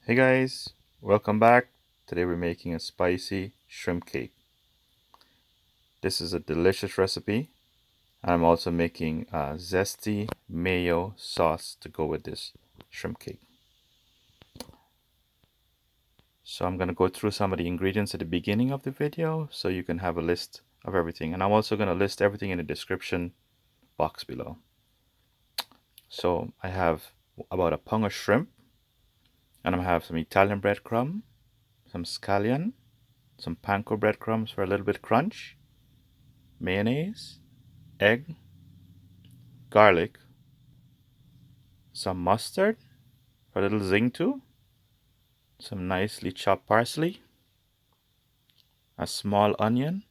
Hey guys, welcome back. Today we're making a spicy shrimp cake. This is a delicious recipe. I'm also making a zesty mayo sauce to go with this shrimp cake. So I'm going to go through some of the ingredients at the beginning of the video so you can have a list of everything. And I'm also going to list everything in the description box below. So I have about a pound of shrimp, and I'm going to have some Italian breadcrumb, some scallion, some panko breadcrumbs for a little bit crunch, mayonnaise, egg, garlic, some mustard for a little zing too, some nicely chopped parsley, a small onion,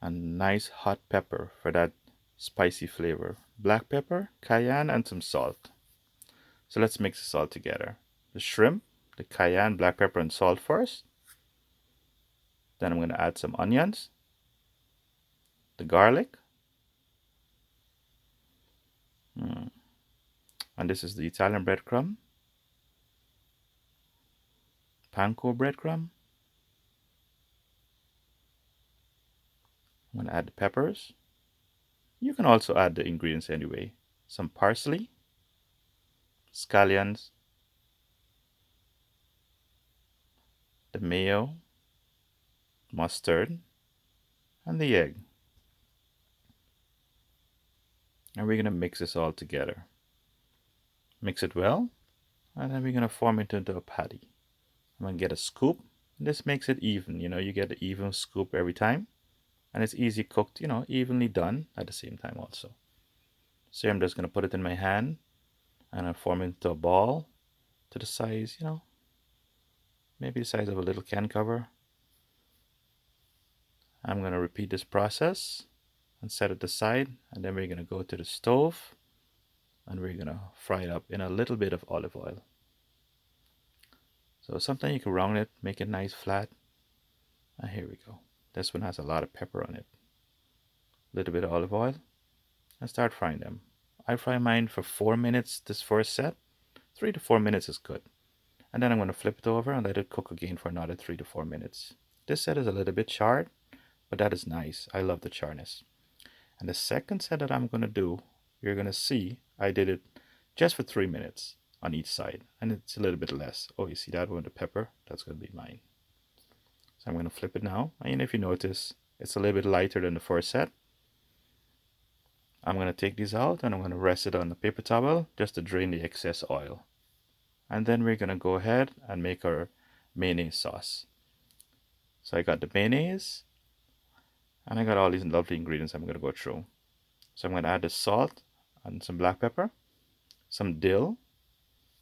and nice hot pepper for that spicy flavor, black pepper, cayenne, and some salt. So let's mix this all together. The shrimp, the cayenne, black pepper, and salt first. Then I'm going to add some onions, the garlic, and this is the Italian breadcrumb, panko breadcrumb. I'm going to add the peppers. You can also add the ingredients anyway. Some parsley, scallions, the mayo, mustard, and the egg. And we're going to mix this all together. Mix it well, and then we're going to form it into a patty. I'm going to get a scoop. This makes it even, you get an even scoop every time. And it's easy cooked, evenly done at the same time also. So I'm just going to put it in my hand and I form it into a ball to the size, maybe the size of a little can cover. I'm going to repeat this process and set it aside, and then we're going to go to the stove and we're going to fry it up in a little bit of olive oil. So sometimes you can round it, make it nice flat. And here we go. This one has a lot of pepper on it. A little bit of olive oil, and start frying them. I fry mine for 4 minutes this first set. 3 to 4 minutes is good. And then I'm going to flip it over and let it cook again for another 3 to 4 minutes. This set is a little bit charred, but that is nice. I love the charness. And the second set that I'm going to do, you're going to see I did it just for 3 minutes on each side. And it's a little bit less. Oh, you see that one, the pepper? That's going to be mine. So I'm going to flip it now. And if you notice, it's a little bit lighter than the first set. I'm going to take these out and I'm going to rest it on the paper towel just to drain the excess oil. And then we're going to go ahead and make our mayonnaise sauce. So I got the mayonnaise and I got all these lovely ingredients I'm going to go through. So I'm going to add the salt and some black pepper, some dill,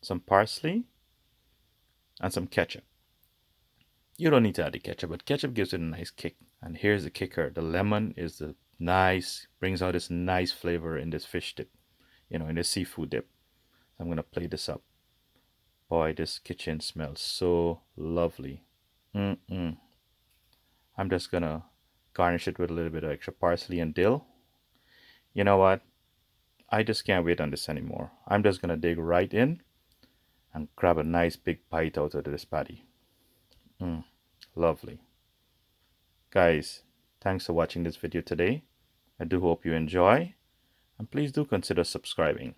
some parsley, and some ketchup. You don't need to add the ketchup, but ketchup gives it a nice kick. And here's the kicker. The lemon is the nice, brings out this nice flavor in this fish dip, in this seafood dip. I'm going to plate this up. Boy, this kitchen smells so lovely. I'm just going to garnish it with a little bit of extra parsley and dill. You know what? I just can't wait on this anymore. I'm just going to dig right in and grab a nice big bite out of this patty. Lovely. Guys, thanks for watching this video today. I do hope you enjoy, and please do consider subscribing.